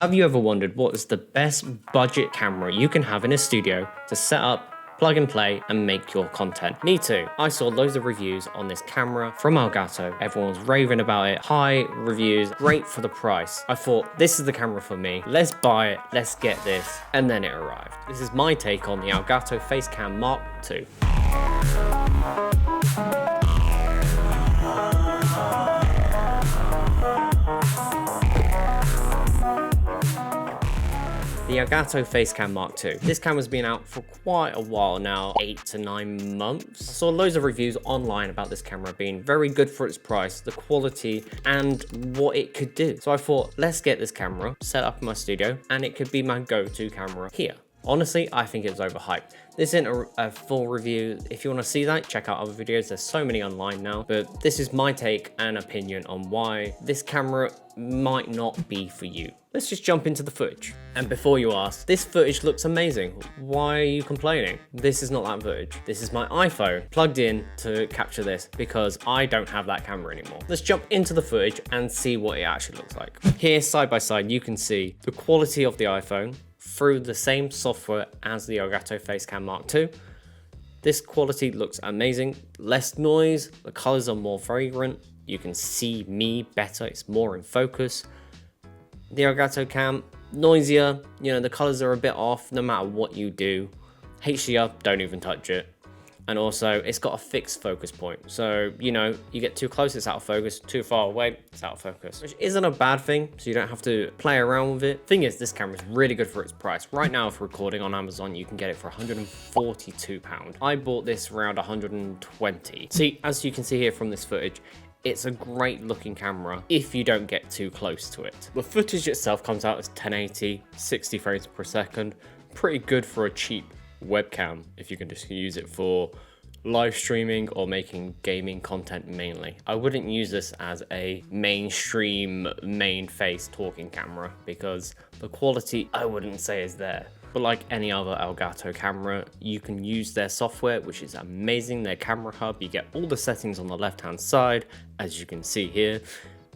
Have you ever wondered what is the best budget camera you can have in a studio to set up, plug and play, and make your content? Me too. I saw loads of reviews on this camera from Elgato. Everyone was raving about it. High reviews, great for the price. I thought, this is the camera for me. Let's buy it, let's get this. And then it arrived. This is my take on the Elgato Facecam MK2. The Elgato Facecam MK2. This camera's been out for quite a while now, 8 to 9 months. I saw loads of reviews online about this camera being very good for its price, the quality, and what it could do. So I thought, let's get this camera set up in my studio, and it could be my go-to camera here. Honestly, I think it's overhyped. This isn't a full review. If you want to see that, check out other videos. There's so many online now. But this is my take and opinion on why this camera might not be for you. Let's just jump into the footage. And before you ask, this footage looks amazing. Why are you complaining? This is not that footage. This is my iPhone plugged in to capture this because I don't have that camera anymore. Let's jump into the footage and see what it actually looks like. Here, side by side, you can see the quality of the iPhone through the same software as the Elgato Facecam MK2. This quality looks amazing. Less noise, the colors are more vibrant. You can see me better, it's more in focus. The Elgato cam, noisier, you know, the colors are a bit off no matter what you do. HDR, don't even touch it. And also, it's got a fixed focus point. So, you know, you get too close, it's out of focus. Too far away, it's out of focus. Which isn't a bad thing, so you don't have to play around with it. Thing is, this camera is really good for its price. Right now, if recording on Amazon, you can get it for £142. I bought this around 120. See, as you can see here from this footage, it's a great looking camera if you don't get too close to it. The footage itself comes out as 1080, 60 frames per second. Pretty good for a cheap webcam if you can just use it for live streaming or making gaming content mainly. I wouldn't use this as a mainstream main face talking camera because the quality I wouldn't say is there. But like any other Elgato camera, you can use their software, which is amazing. Their camera hub, you get all the settings on the left-hand side, as you can see here.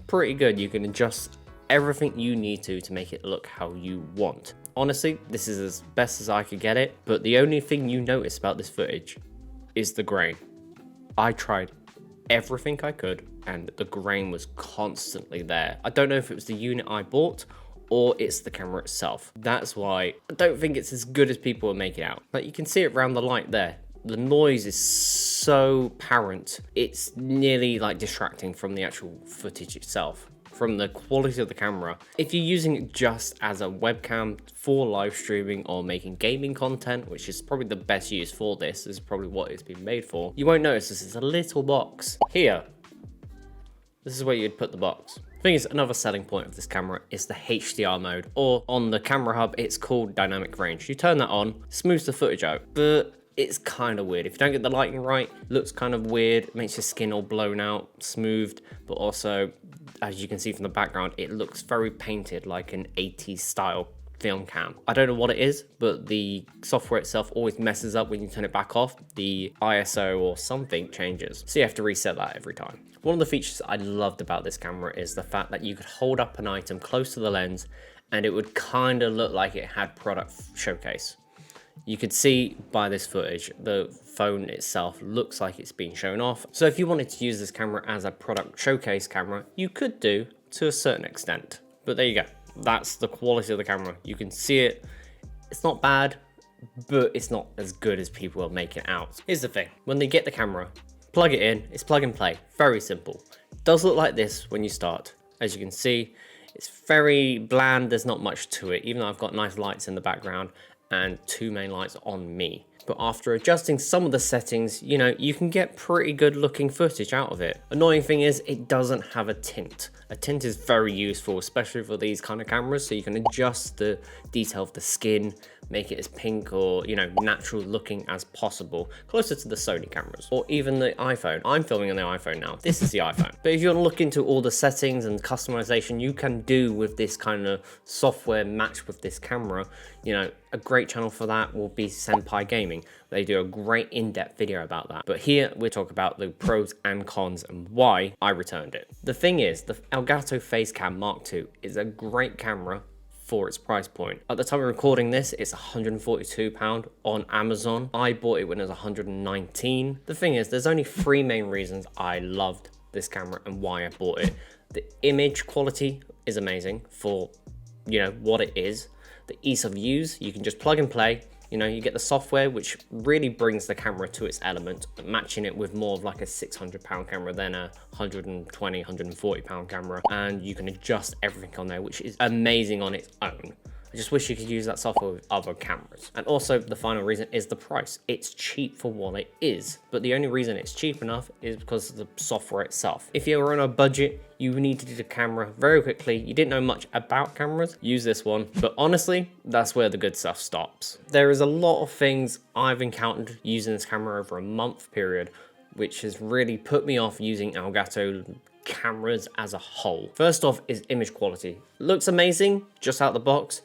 Pretty good. You can adjust everything you need to make it look how you want. Honestly, this is as best as I could get it, but the only thing you notice about this footage is the grain. I tried everything I could, and the grain was constantly there. I don't know if it was the unit I bought, or it's the camera itself. That's why I don't think it's as good as people are making out. Like, you can see it around the light there. The noise is so apparent. It's nearly like distracting from the actual footage itself, from the quality of the camera. If you're using it just as a webcam for live streaming or making gaming content, which is probably the best use for this, is probably what it's been made for, you won't notice this is a little box. Here, this is where you'd put the box. Thing is, another selling point of this camera is the HDR mode, or on the camera hub, it's called dynamic range. You turn that on, smooths the footage out, but it's kind of weird. If you don't get the lighting right, it looks kind of weird, makes your skin all blown out, smoothed, but also, as you can see from the background, it looks very painted like an 80s style film cam. I don't know what it is, but the software itself always messes up when you turn it back off. The ISO or something changes, so you have to reset that every time. One of the features I loved about this camera is the fact that you could hold up an item close to the lens and it would kind of look like it had product showcase. You could see by this footage, the phone itself looks like it's being shown off. So if you wanted to use this camera as a product showcase camera, you could do to a certain extent. But there you go. That's the quality of the camera. You can see it. It's not bad, but it's not as good as people are making it out. Here's the thing. When they get the camera, plug it in, it's plug and play. Very simple. It does look like this when you start. As you can see, it's very bland. There's not much to it, even though I've got nice lights in the background and two main lights on me. But after adjusting some of the settings, you know, you can get pretty good looking footage out of it. Annoying thing is it doesn't have a tint. A tint is very useful, especially for these kind of cameras, so you can adjust the detail of the skin, make it as pink or, you know, natural looking as possible, closer to the Sony cameras or even the iPhone. I'm filming on the iPhone now. This is the iPhone. But if you want to look into all the settings and customization you can do with this kind of software matched with this camera, you know, a great channel for that will be Senpai Gaming. They do a great in-depth video about that. But here we talk about the pros and cons and why I returned it. The thing is, the Elgato Facecam MK2 is a great camera for its price point. At the time of recording this, it's £142 on Amazon. I bought it when it was 119. The thing is, there's only 3 main reasons I loved this camera and why I bought it. The image quality is amazing for, you know, what it is. The ease of use, you can just plug and play. You know, you get the software, which really brings the camera to its element, matching it with more of like a £600 camera than a £120, £140 camera. And you can adjust everything on there, which is amazing on its own. I just wish you could use that software with other cameras. And also the final reason is the price. It's cheap for what it is, but the only reason it's cheap enough is because of the software itself. If you were on a budget, you needed a camera very quickly, you didn't know much about cameras, use this one. But honestly, that's where the good stuff stops. There is a lot of things I've encountered using this camera over a month period, which has really put me off using Elgato cameras as a whole. First off is image quality. Looks amazing just out the box,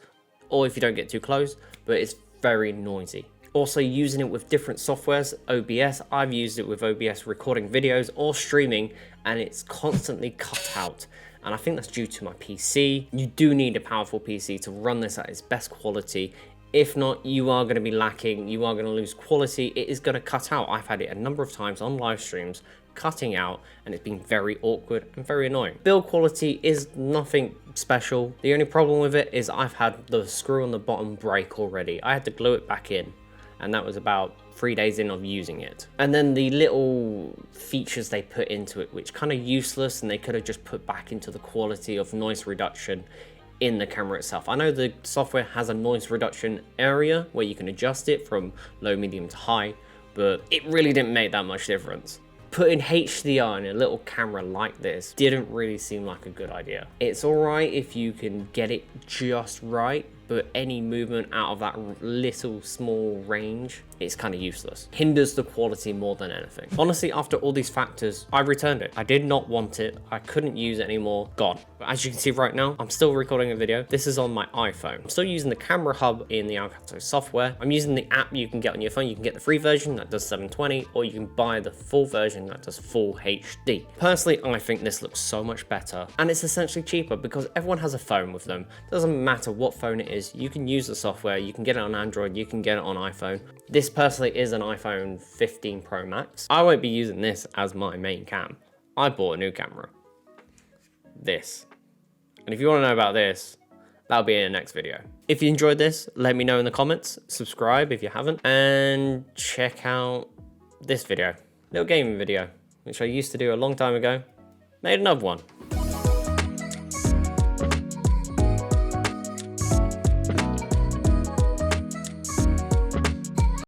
or if you don't get too close, but it's very noisy. Also using it with different softwares, OBS, I've used it with OBS recording videos or streaming, and it's constantly cut out. And I think that's due to my PC. You do need a powerful PC to run this at its best quality. If not, you are going to be lacking, you are going to lose quality, it is going to cut out. I've had it a number of times on live streams, cutting out, and it's been very awkward and very annoying. Build quality is nothing special. The only problem with it is I've had the screw on the bottom break already. I had to glue it back in, and that was about 3 days in of using it. And then the little features they put into it, which kind of useless, and they could have just put back into the quality of noise reduction in the camera itself. I know the software has a noise reduction area where you can adjust it from low, medium to high, but it really didn't make that much difference. Putting HDR in a little camera like this didn't really seem like a good idea. It's alright if you can get it just right, but any movement out of that little small range, it's kind of useless. Hinders the quality more than anything. Honestly, after all these factors, I returned it. I did not want it. I couldn't use it anymore. Gone. But as you can see right now, I'm still recording a video. This is on my iPhone. I'm still using the camera hub in the Elgato software. I'm using the app you can get on your phone. You can get the free version that does 720, or you can buy the full version that does full HD. Personally, I think this looks so much better, and it's essentially cheaper because everyone has a phone with them. Doesn't matter what phone it is. You can use the software, you can get it on Android, you can get it on iPhone. This personally is an iPhone 15 Pro Max. I won't be using this as my main cam. I bought a new camera. This. And if you want to know about this, that'll be in the next video. If you enjoyed this, let me know in the comments, subscribe if you haven't, and check out this video. Little gaming video, which I used to do a long time ago. Made another one.